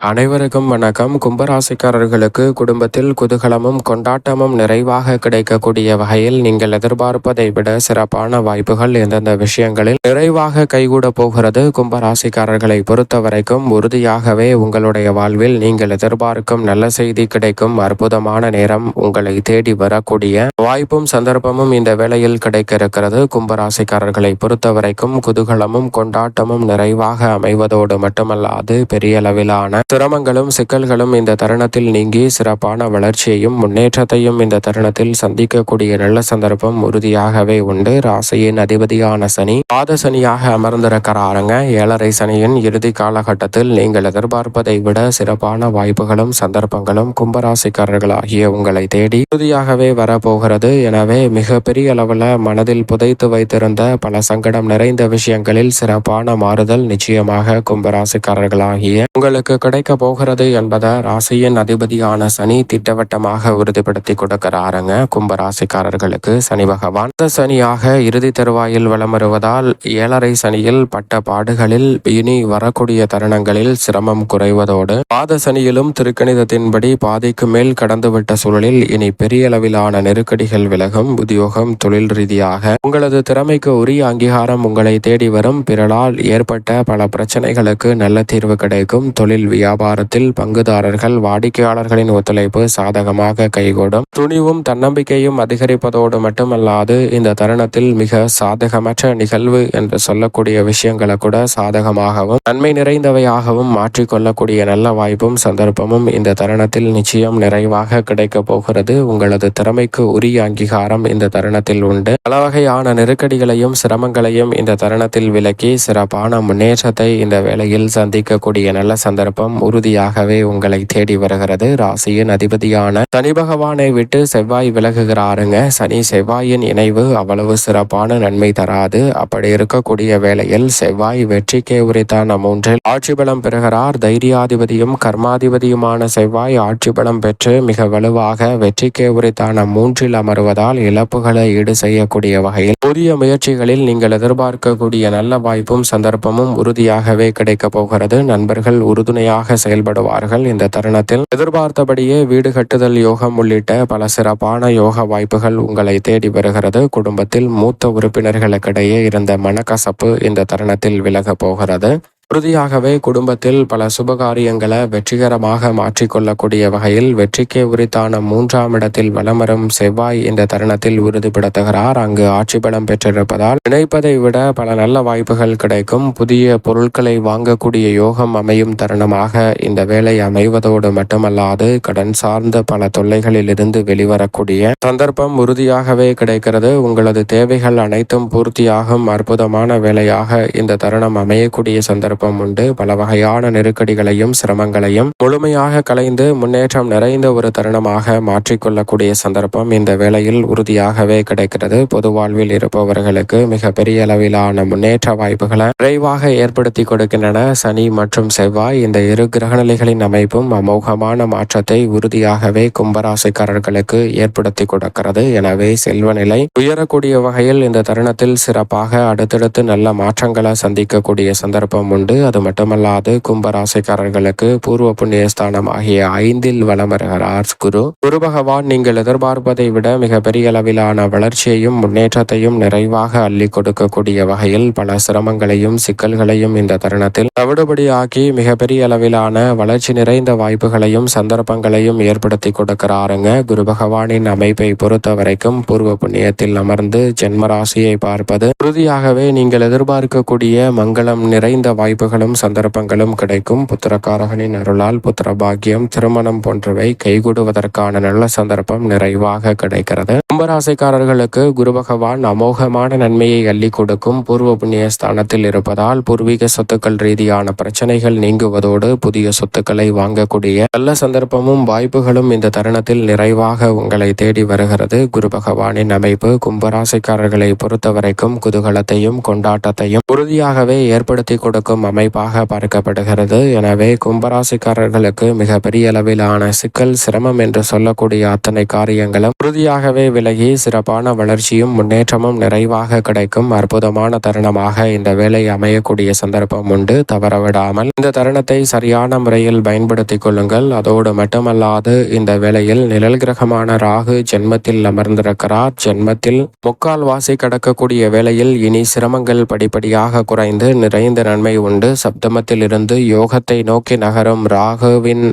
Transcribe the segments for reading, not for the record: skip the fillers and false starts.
அனைவருக்கும் வணக்கம். கும்பராசிக்காரர்களுக்கு குடும்பத்தில் குதூகலமும் கொண்டாட்டமும் நிறைவாக கிடைக்கக்கூடிய வகையில் நீங்கள் எதிர்பார்ப்பதை விட சிறப்பான வாய்ப்புகள் எந்தெந்த விஷயங்களில் நிறைவாக கைகூட போகிறது. கும்பராசிக்காரர்களை பொறுத்த வரைக்கும் உறுதியாகவே உங்களுடைய வாழ்வில் நீங்கள் எதிர்பார்க்கும் நல்ல செய்தி கிடைக்கும் அற்புதமான நேரம் உங்களை தேடி வரக்கூடிய வாய்ப்பும் சந்தர்ப்பமும் இந்த வேளையில் கிடைக்க இருக்கிறது. கும்பராசிக்காரர்களை பொறுத்த வரைக்கும் குதூகலமும் கொண்டாட்டமும் நிறைவாக அமைவதோடு மட்டுமல்லாது பெரிய அளவிலான சிரமங்களும் சிக்கல்களும் இந்த தருணத்தில் நீங்கி சிறப்பான வளர்ச்சியையும் முன்னேற்றத்தையும் இந்த தருணத்தில் சந்திக்கக்கூடிய நல்ல சந்தர்ப்பம் உறுதியாகவே உண்டு. ராசியின் அதிபதியான சனி பாத சனியாக அமர்ந்திருக்கிறாருங்க. 7.5 சனியின் இறுதி காலகட்டத்தில் நீங்கள் எதிர்பார்ப்பதை விட சிறப்பான வாய்ப்புகளும் சந்தர்ப்பங்களும் கும்பராசிக்காரர்களாகிய உங்களை தேடி உறுதியாகவே வரப்போகிறது. எனவே மிக பெரிய அளவில் மனதில் புதைத்து வைத்திருந்த பல சங்கடம் நிறைந்த விஷயங்களில் சிறப்பான மாறுதல் நிச்சயமாக கும்பராசிக்காரர்களாகிய உங்களுக்கு கிடைக்க போகிறது என்பதை ராசியின் அதிபதியான சனி திட்டவட்டமாக உறுதிப்படுத்தி கொடுக்கிறாருங்க. கும்பராசிக்காரர்களுக்கு சனி பகவான் சனியாக இறுதி தருவாயில் வலம் வருவதால் 7.5 சனியில் பட்ட பாடுகளில் இனி வரக்கூடிய தருணங்களில் சிரமம் குறைவதோடு பாத சனியிலும் திருக்கணிதத்தின்படி பாதிக்கு மேல் கடந்துவிட்ட சூழலில் இனி பெரிய அளவிலான நெருக்கடிகள் விலகும். உத்தியோகம் தொழில் ரீதியாக உங்களது திறமைக்கு உரிய அங்கீகாரம் உங்களை தேடி வரும். பிறரால் ஏற்பட்ட பல பிரச்சனைகளுக்கு நல்ல தீர்வு கிடைக்கும். தொழில் வியாபாரத்தில் பங்குதாரர்கள் வாடிக்கையாளர்களின் ஒத்துழைப்பு சாதகமாக கைகூடும். துணிவும் தன்னம்பிக்கையும் அதிகரிப்பதோடு மட்டுமல்லாது இந்த தருணத்தில் மிக சாதகமற்ற நிகழ்வு என்று சொல்லக்கூடிய விஷயங்களை கூட சாதகமாகவும் நன்மை நிறைந்தவையாகவும் மாற்றிக்கொள்ளக்கூடிய நல்ல வாய்ப்பும் சந்தர்ப்பமும் இந்த தருணத்தில் நிச்சயம் நிறைவாக கிடைக்க போகிறது. உங்களது திறமைக்கு உரிய அங்கீகாரம் இந்த தருணத்தில் உண்டு. பல வகையான நெருக்கடிகளையும் சிரமங்களையும் இந்த தருணத்தில் விலக்கி சிறப்பான முன்னேற்றத்தை இந்த வேளையில் சந்திக்கக்கூடிய நல்ல சந்தர்ப்பம் உறுதியாகவே உங்களை தேடி வருகிறது. ராசியின் அதிபதியான சனி பகவானை விட்டு செவ்வாய் விலகுகிறாருங்க. சனி செவ்வாயின் இணைவு அவ்வளவு சிறப்பான நன்மை தராது. அப்படி இருக்கக்கூடிய வேளையில் செவ்வாய் வெற்றிக்கே உரித்தான 3 ஆட்சி பலம் பெறுகிறார். தைரியாதிபதியும் கர்மாதிபதியுமான செவ்வாய் ஆட்சி பலம் பெற்று மிக வலுவாக வெற்றிக்கே உரித்தான 3 அமர்வதால் இழப்புகளை ஈடு செய்யக்கூடிய வகையில் புதிய முயற்சிகளில் நீங்கள் எதிர்பார்க்கக்கூடிய நல்ல வாய்ப்பும் சந்தர்ப்பமும் உறுதியாகவே கிடைக்க போகிறது. நண்பர்கள் உறுதுணையாக செயல்படுவார்கள். இந்த தருணத்தில் எதிர்பார்த்தபடியே வீடு கட்டுதல் யோகம் உள்ளிட்ட பல சிறப்பான யோக வாய்ப்புகள் உங்களை தேடி வருகிறது. குடும்பத்தில் மூத்த உறுப்பினர்களுக்கிடையே இருந்த மனக்கசப்பு இந்த தருணத்தில் விலக போகிறது. உறுதியாகவே குடும்பத்தில் பல சுபகாரியங்களை வெற்றிகரமாக மாற்றிக்கொள்ளக்கூடிய வகையில் வெற்றிக்கே உரித்தான 3ஆம் இடத்தில் வலமரும் செவ்வாய் இந்த தருணத்தில் உறுதிப்படுத்துகிறார். அங்கு ஆட்சி பலம் பெற்றிருப்பதால் நினைப்பதை விட பல நல்ல வாய்ப்புகள் கிடைக்கும். புதிய பொருட்களை வாங்கக்கூடிய யோகம் அமையும் தருணமாக இந்த வேலை அமைவதோடு மட்டுமல்லாது கடன் சார்ந்த பல தொல்லைகளில் இருந்து வெளிவரக்கூடிய சந்தர்ப்பம் உறுதியாகவே கிடைக்கிறது. உங்களது தேவைகள் அனைத்தும் பூர்த்தியாகும் அற்புதமான வேலையாக இந்த தருணம் அமையக்கூடிய சந்தர்ப்பம் உண்டு. பல வகையான நெருக்கடிகளையும் சிரமங்களையும் முழுமையாக கலைந்து முன்னேற்றம் நிறைந்த ஒரு தருணமாக மாற்றிக்கொள்ளக்கூடிய சந்தர்ப்பம் இந்த வேளையில் உறுதியாகவே கிடைக்கிறது. பொது வாழ்வில் இருப்பவர்களுக்கு மிக பெரிய அளவிலான முன்னேற்ற வாய்ப்புகளை விரைவாக ஏற்படுத்தி கொடுக்கின்றன. சனி மற்றும் செவ்வாய் இந்த இரு கிரகநிலைகளின் அமைப்பும் அமோகமான மாற்றத்தை உறுதியாகவே கும்பராசிக்காரர்களுக்கு ஏற்படுத்தி கொடுக்கிறது. எனவே செல்வ நிலை உயரக்கூடிய வகையில் இந்த தருணத்தில் சிறப்பாக அடுத்தடுத்து நல்ல மாற்றங்களை சந்திக்கக்கூடிய சந்தர்ப்பம் உண்டு. அது மட்டுமல்லாது கும்பராசிக்காரர்களுக்கு பூர்வ புண்ணியஸ்தானம் ஆகிய 5இல் வலம் வருகிறார் குரு பகவான். நீங்கள் எதிர்பார்ப்பதை விட மிக பெரிய அளவிலான வளர்ச்சியையும் முன்னேற்றத்தையும் நிறைவாக அள்ளி கொடுக்கக்கூடிய வகையில் பல சிரமங்களையும் சிக்கல்களையும் இந்த தருணத்தில் தவிடுபடியாக்கி மிக பெரிய அளவிலான வளர்ச்சி நிறைந்த வாய்ப்புகளையும் சந்தர்ப்பங்களையும் ஏற்படுத்தி கொடுக்கிறாருங்க. குரு பகவானின் அமைப்பை பொறுத்த வரைக்கும் பூர்வ புண்ணியத்தில் அமர்ந்து ஜென்மராசியை பார்ப்பது உறுதியாகவே நீங்கள் எதிர்பார்க்கக்கூடிய மங்களம் நிறைந்த வாய்ப்புகளும் சந்தர்ப்பங்களும் கிடைக்கும். புத்திரக்காரகனின் அருளால் புத்திர பாக்கியம் திருமணம் போன்றவை கைகூடுவதற்கான நல்ல சந்தர்ப்பம் நிறைவாக கிடைக்கிறது. கும்பராசிக்காரர்களுக்கு குரு பகவான் அமோகமான நன்மையை அள்ளி கொடுக்கும். பூர்வ புண்ணிய ஸ்தானத்தில் இருப்பதால் பூர்வீக சொத்துக்கள் ரீதியான பிரச்சனைகள் நீங்குவதோடு புதிய சொத்துக்களை வாங்கக்கூடிய நல்ல சந்தர்ப்பமும் வாய்ப்புகளும் இந்த தருணத்தில் நிறைவாக உங்களை தேடி வருகிறது. குரு பகவானின் அமைப்பு கும்பராசிக்காரர்களை பொறுத்த வரைக்கும் குதூகலத்தையும் கொண்டாட்டத்தையும் உறுதியாகவே ஏற்படுத்தி கொடுக்கும் இருக்கும் அமைப்பாக பார்க்கப்படுகிறது. எனவே கும்பராசிக்காரர்களுக்கு மிக பெரிய அளவிலான சிக்கல், சிரமம் என்று சொல்லக்கூடிய அத்தனை காரியங்களும் உறுதியாகவே விலகி சிறப்பான வளர்ச்சியும் முன்னேற்றமும் நிறைவாக கிடைக்கும் அற்புதமான தருணமாக இந்த வேலை அமையக்கூடிய சந்தர்ப்பம் உண்டு. தவறவிடாமல் இந்த தருணத்தை சரியான முறையில் பயன்படுத்திக் கொள்ளுங்கள். அதோடு மட்டுமல்லாது இந்த வேளையில் நிழல் கிரகமான ராகு ஜென்மத்தில் அமர்ந்திருக்கிறார். ஜென்மத்தில் முக்கால் வாசி கடக்கக்கூடிய வேளையில் இனி சிரமங்கள் படிப்படியாக குறைந்து நிறைந்த நன்மை உண்டு. சப்தமத்தில் இருந்து யோகத்தை நோக்கி நகரும் ராகுவின்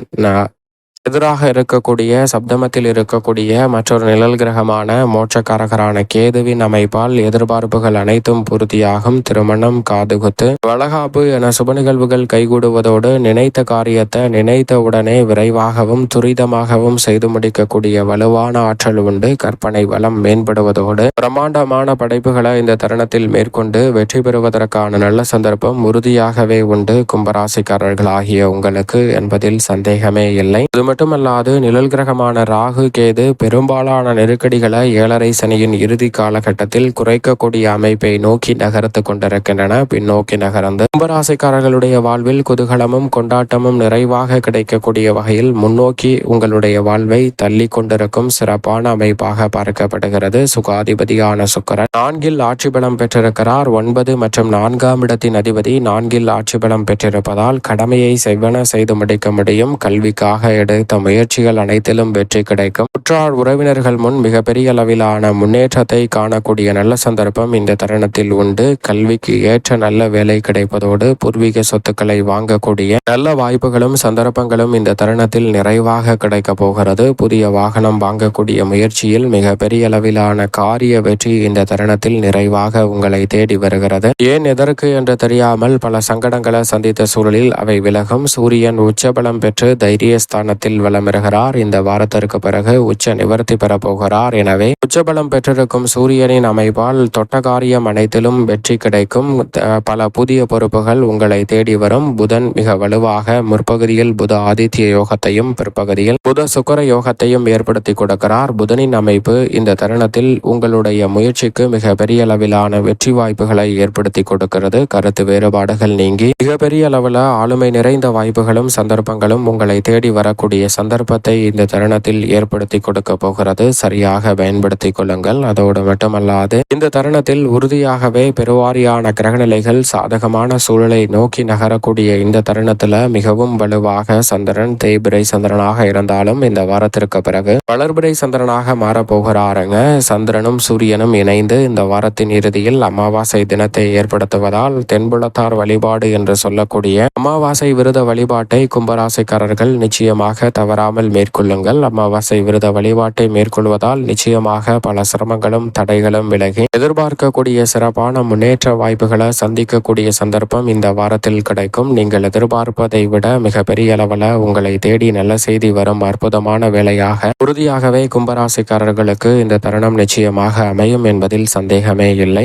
எதிராக இருக்கக்கூடிய சப்தமத்தில் இருக்கக்கூடிய மற்றொரு நிழல் கிரகமான மோட்சக்காரகரான கேதுவின் அமைப்பால் எதிர்பார்ப்புகள் அனைத்தும் பூர்த்தியாகும். திருமணம், காதுகுத்து, வளகாப்பு என சுப நிகழ்வுகள் கைகூடுவதோடு நினைத்த காரியத்தை நினைத்த உடனே விரைவாகவும் துரிதமாகவும் செய்து முடிக்கக்கூடிய வலுவான ஆற்றல் உண்டு. கற்பனை வளம் மேம்படுவதோடு பிரம்மாண்டமான படைப்புகளை இந்த தருணத்தில் மேற்கொண்டு வெற்றி பெறுவதற்கான நல்ல சந்தர்ப்பம் உறுதியாகவே உண்டு கும்பராசிக்காரர்கள் ஆகிய உங்களுக்கு என்பதில் சந்தேகமே இல்லை. மட்டுமல்லாது நிழல் கிரகமான ராகு கேது பெரும்பாலான நெருக்கடிகளை 7.5 சனியின் இறுதி காலகட்டத்தில் குறைக்கக்கூடிய அமைப்பை நோக்கி நகர்த்து கொண்டிருக்கின்றன. பின்னோக்கி நகர்ந்து கும்பராசிக்காரர்களுடைய வாழ்வில் குதூகலமும் கொண்டாட்டமும் நிறைவாக கிடைக்கக்கூடிய வகையில் முன்னோக்கி உங்களுடைய வாழ்வை தள்ளி கொண்டிருக்கும் சிறப்பான அமைப்பாக பார்க்கப்படுகிறது. சுகாதிபதியான சுக்கிரன் 4ல் ஆட்சி பலம் பெற்றிருக்கிறார். 9 மற்றும் 4ஆம் இடத்தின் அதிபதி 4ல் ஆட்சி பலம் பெற்றிருப்பதால் கடமையை செவ்வன செய்து முடிக்க முடியும். கல்விக்காக எடுத்த முயற்சிகள் அனைத்திலும் வெற்றி கிடைக்கும். உற்றார் உறவினர்கள் முன் மிகப்பெரிய அளவிலான முன்னேற்றத்தை காணக்கூடிய நல்ல சந்தர்ப்பம் இந்த தருணத்தில் உண்டு. கல்விக்கு ஏற்ற நல்ல வேலை கிடைப்பதோடு பூர்வீக சொத்துக்களை வாங்கக்கூடிய நல்ல வாய்ப்புகளும் சந்தர்ப்பங்களும் இந்த தருணத்தில் நிறைவாக கிடைக்க போகிறது. புதிய வாகனம் வாங்கக்கூடிய முயற்சியில் மிக பெரிய அளவிலான காரிய வெற்றி இந்த தருணத்தில் நிறைவாக உங்களை தேடி வருகிறது. ஏன் எதற்கு என்று தெரியாமல் பல சங்கடங்களை சந்தித்த சூழலில் அவை விலகும். சூரியன் உச்சபலம் பெற்று தைரியஸ்தானத்தில் வளமிருக்கிறார். இந்த வாரத்திற்கு பிறகு உச்ச நிவர்த்தி பெறப்போகிறார். எனவே உச்சபலம் பெற்றிருக்கும் சூரியனின் அமைப்பால் தொட்ட காரியம் அனைத்திலும் வெற்றி கிடைக்கும். பல புதிய பொறுப்புகள் உங்களை தேடி வரும். புதன் மிக வலுவாக முற்பகுதியில் புத ஆதித்ய யோகத்தையும் பிற்பகுதியில் புத சுக்கிர யோகத்தையும் ஏற்படுத்தி கொடுக்கிறார். புதனின் அமைப்பு இந்த தருணத்தில் உங்களுடைய முயற்சிக்கு மிக பெரிய அளவிலான வெற்றி வாய்ப்புகளை ஏற்படுத்தி கொடுக்கிறது. கருத்து வேறுபாடுகள் நீங்கி மிகப்பெரிய அளவில் ஆளுமை நிறைந்த வாய்ப்புகளும் சந்தர்ப்பங்களும் உங்களை தேடி வரக்கூடிய சந்தர்ப்பத்தை இந்த தருணத்தில் ஏற்படுத்தி கொடுக்க போகிறது. சரியாக பயன்படுத்திக் கொள்ளுங்கள். அதோடு மட்டுமல்லாது இந்த தருணத்தில் உறுதியாகவே பெருவாரியான கிரகநிலைகள் சாதகமான சூழலை நோக்கி நகரக்கூடிய இந்த தருணத்துல மிகவும் வலுவாக சந்திரன் தேய்பிரை சந்திரனாக இருந்தாலும் இந்த வாரத்திற்கு பிறகு வளர்பிறை சந்திரனாக மாறப்போகிறாருங்க. சந்திரனும் சூரியனும் இணைந்து இந்த வாரத்தின் இறுதியில் அமாவாசை தினத்தை ஏற்படுத்துவதால் தென்புலத்தார் வழிபாடு என்று சொல்லக்கூடிய அமாவாசை விரத வழிபாட்டை கும்பராசிக்காரர்கள் நிச்சயமாக தவறாமல் மேற்கொள்ளுங்கள். அமாவாசை விரத வழிபாட்டை மேற்கொள்வதால் நிச்சயமாக பல சிரமங்களும் தடைகளும் விலகி எதிர்பார்க்கக்கூடிய சிறப்பான முன்னேற்ற வாய்ப்புகளை சந்திக்கக்கூடிய சந்தர்ப்பம் இந்த வாரத்தில் கிடைக்கும். நீங்கள் எதிர்பார்ப்பதை விட மிக பெரிய அளவில் உங்களை தேடி நல்ல செய்தி வரும் அற்புதமான வேலையாக உறுதியாகவே கும்பராசிக்காரர்களுக்கு இந்த தருணம் நிச்சயமாக அமையும் என்பதில் சந்தேகமே இல்லை.